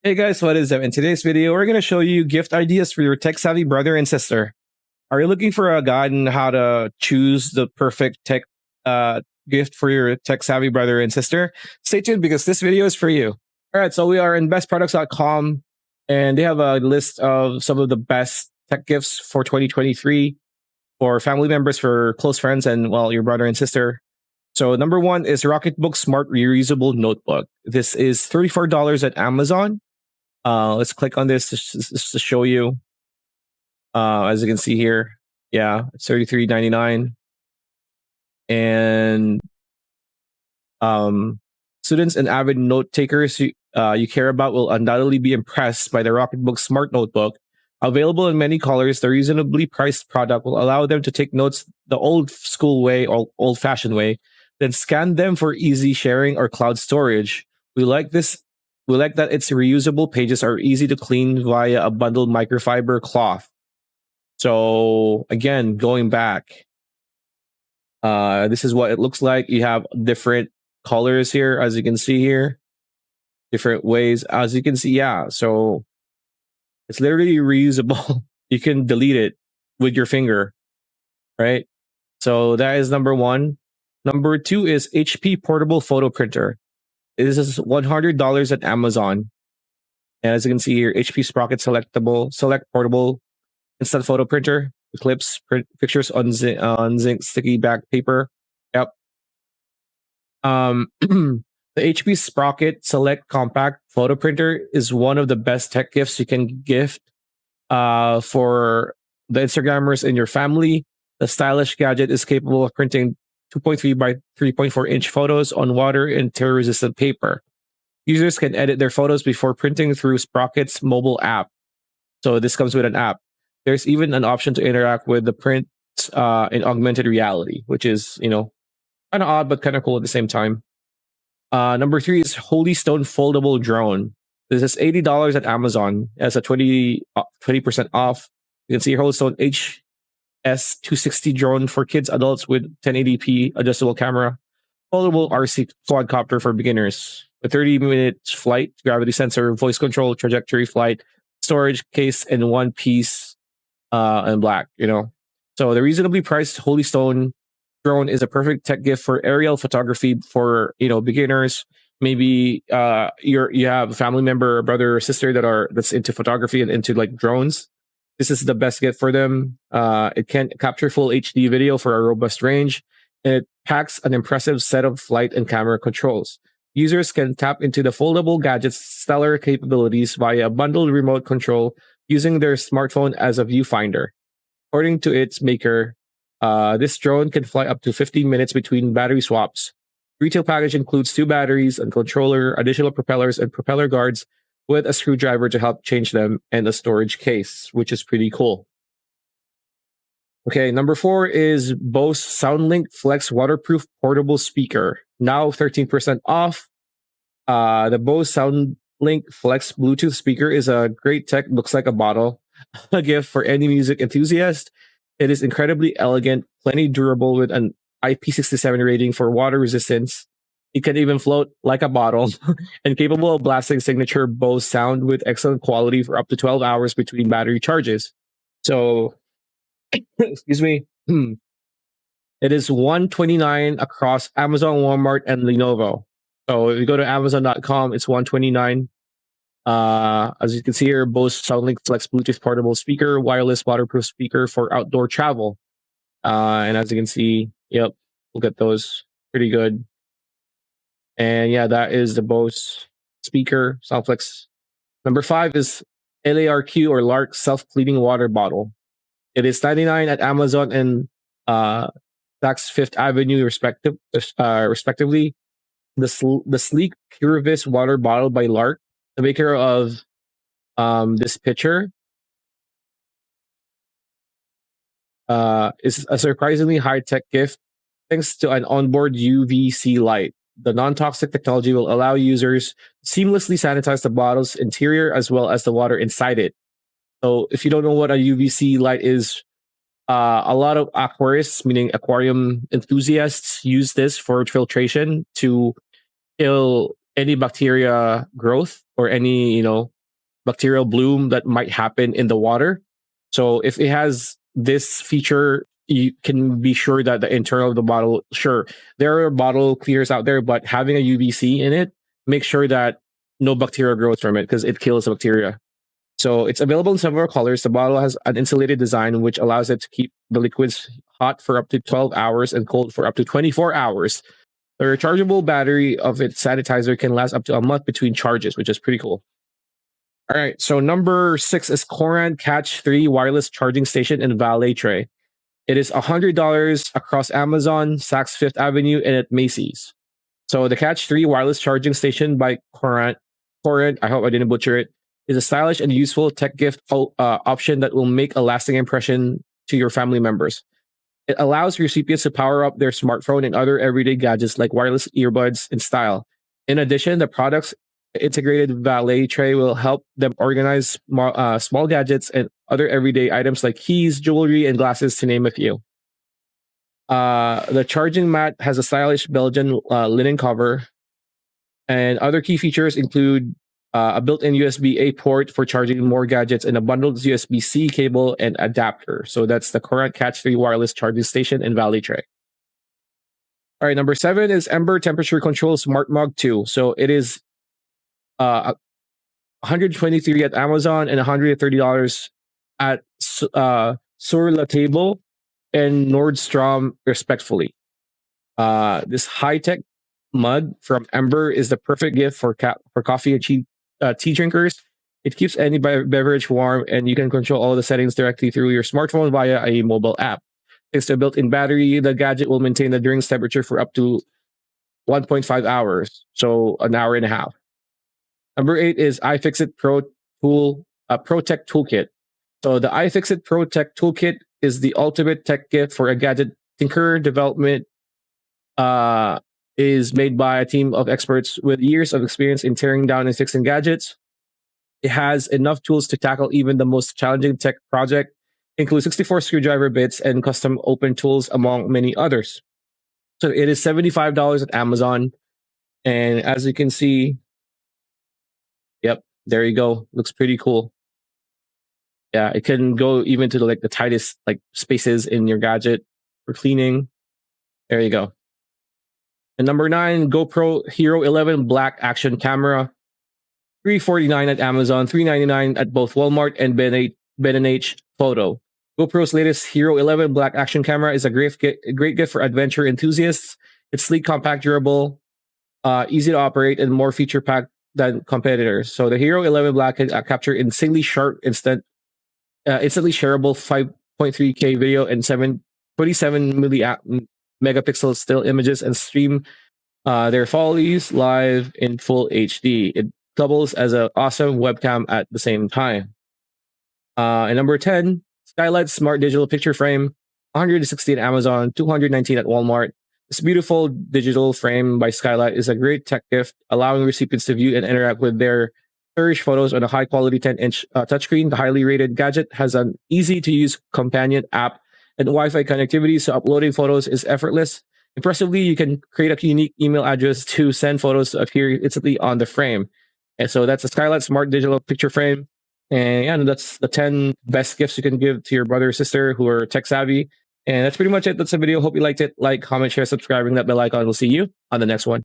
Hey guys, what is up? In today's video, we're going to show you gift ideas for your tech-savvy brother and sister. Are you looking for a guide on how to choose the perfect tech gift for your tech-savvy brother and sister? Stay tuned because this video is for you. All right, so we are in bestproducts.com, and they have a list of some of the best tech gifts for 2023 for family members, for close friends, and, well, your brother and sister. So number one is Rocketbook Smart Reusable Notebook. This is $34 at Amazon. Let's click on this just to show you. As you can see here, yeah, it's $33.99. And students and avid note takers you care about will undoubtedly be impressed by the Rocketbook Smart Notebook. Available in many colors, the reasonably priced product will allow them to take notes the old school way or old fashioned way, then scan them for easy sharing or cloud storage. We like that its reusable pages are easy to clean via a bundled microfiber cloth. So again, going back, this is what it looks like. You have different colors here, as you can see here, different ways, as you can see. Yeah, so it's literally reusable. You can delete it with your finger, right? So that is number one. Number two is HP Portable Photo Printer. This is $100 at Amazon. And as you can see here, HP Sprocket Select Portable Instant Photo Printer. Clips print pictures on zinc sticky back paper. Yep. The HP Sprocket Select Compact Photo Printer is one of the best tech gifts you can gift for the Instagrammers in your family. The stylish gadget is capable of printing 2.3 by 3.4 inch photos on water and tear-resistant paper. Users can edit their photos before printing through Sprocket's mobile app. So this comes with an app. There's even an option to interact with the print in augmented reality, which is, kind of odd, but kind of cool at the same time. Number three is Holy Stone Foldable Drone. This is $80 at Amazon as a 20% off. You can see Holy Stone HS260 drone for kids, adults with 1080p adjustable camera. Foldable RC quadcopter for beginners. A 30-minute flight, gravity sensor, voice control, trajectory flight, storage case, and one piece in black, So the reasonably priced Holy Stone drone is a perfect tech gift for aerial photography for, beginners. Maybe you have a family member, a brother or sister that's into photography and into like drones. This is the best gift for them. It can capture full HD video for a robust range. And it packs an impressive set of flight and camera controls. Users can tap into the foldable gadget's stellar capabilities via a bundled remote control using their smartphone as a viewfinder. According to its maker, this drone can fly up to 15 minutes between battery swaps. Retail package includes 2 batteries, a controller, additional propellers, and propeller guards with a screwdriver to help change them, and a storage case, which is pretty cool. Okay, number 4 is Bose SoundLink Flex Waterproof Portable Speaker. Now 13% off. The Bose SoundLink Flex Bluetooth speaker is a great tech, looks like a bottle, a gift for any music enthusiast. It is incredibly elegant, plenty durable with an IP67 rating for water resistance. It can even float like a bottle and capable of blasting signature Bose sound with excellent quality for up to 12 hours between battery charges. So, excuse me, it is $129 across Amazon, Walmart, and Lenovo. So if you go to Amazon.com, it's $129. As you can see here, Bose SoundLink Flex Bluetooth Portable Speaker, wireless waterproof speaker for outdoor travel. And as you can see, yep, look at those, pretty good. And yeah, that is the Bose speaker, SoundFlex. Number 5 is LARQ or Lark Self-Cleaning Water Bottle. It is $99 at Amazon and Saks Fifth Avenue, respectively. The sleek Puravis water bottle by Lark, the maker of this pitcher, is a surprisingly high-tech gift thanks to an onboard UVC light. The non-toxic technology will allow users to seamlessly sanitize the bottle's interior as well as the water inside it. So if you don't know what a UVC light is, a lot of aquarists, meaning aquarium enthusiasts, use this for filtration to kill any bacteria growth or any, bacterial bloom that might happen in the water. So if it has this feature, you can be sure that the internal of the bottle, sure, there are bottle cleaners out there, but having a UVC in it, make sure that no bacteria grows from it because it kills the bacteria. So it's available in several colors. The bottle has an insulated design, which allows it to keep the liquids hot for up to 12 hours and cold for up to 24 hours. The rechargeable battery of its sanitizer can last up to a month between charges, which is pretty cool. All right, so number 6 is Coran Catch 3 wireless charging station and valet tray. It is $100 across Amazon, Saks Fifth Avenue, and at Macy's. So the Catch 3 wireless charging station by Coran, I hope I didn't butcher it, is a stylish and useful tech gift option that will make a lasting impression to your family members. It allows recipients to power up their smartphone and other everyday gadgets like wireless earbuds in style. In addition, the product's integrated valet tray will help them organize small gadgets and other everyday items like keys, jewelry, and glasses, to name a few. The charging mat has a stylish Belgian linen cover, and other key features include a built-in USB-A port for charging more gadgets and a bundled USB-C cable and adapter. So that's the Coran Catch 3 wireless charging station and valet tray. All right, number 7 is Ember Temperature Control Smart Mug 2. So it is $123 at Amazon and $130 at Sur La Table and Nordstrom, respectfully. This high-tech mug from Ember is the perfect gift for coffee and tea drinkers. It keeps any beverage warm, and you can control all the settings directly through your smartphone via a mobile app. Thanks to a built-in battery, the gadget will maintain the drink's temperature for up to 1.5 hours, so an hour and a half. Number 8 is iFixit Pro Tech Toolkit. So the iFixit Pro Tech Toolkit is the ultimate tech gift for a gadget tinker. Development is made by a team of experts with years of experience in tearing down and fixing gadgets. It has enough tools to tackle even the most challenging tech project, including 64 screwdriver bits and custom open tools, among many others. So it is $75 at Amazon. And as you can see, yep, there you go. Looks pretty cool. Yeah, it can go even to the tightest spaces in your gadget for cleaning. There you go. And number 9, GoPro Hero 11 Black Action Camera. $349 at Amazon, $399 at both Walmart and Ben&H Photo. GoPro's latest Hero 11 Black Action Camera is a great gift for adventure enthusiasts. It's sleek, compact, durable, easy to operate, and more feature-packed than competitors. So the Hero 11 Black can capture insanely sharp, instantly shareable 5.3K video and 27 megapixel still images, and stream their follies live in full HD. It doubles as an awesome webcam at the same time. And number 10, Skylight Smart Digital Picture Frame, $160 at Amazon, $219 at Walmart. This beautiful digital frame by Skylight is a great tech gift, allowing recipients to view and interact with their cherished photos on a high-quality 10-inch touchscreen. The highly rated gadget has an easy-to-use companion app and Wi-Fi connectivity, so uploading photos is effortless. Impressively, you can create a unique email address to send photos to appear instantly on the frame. And so that's the Skylight Smart Digital Picture Frame. And yeah, that's the 10 best gifts you can give to your brother or sister who are tech savvy. And that's pretty much it. That's the video. Hope you liked it. Like, comment, share, subscribe, ring that bell icon. We'll see you on the next one.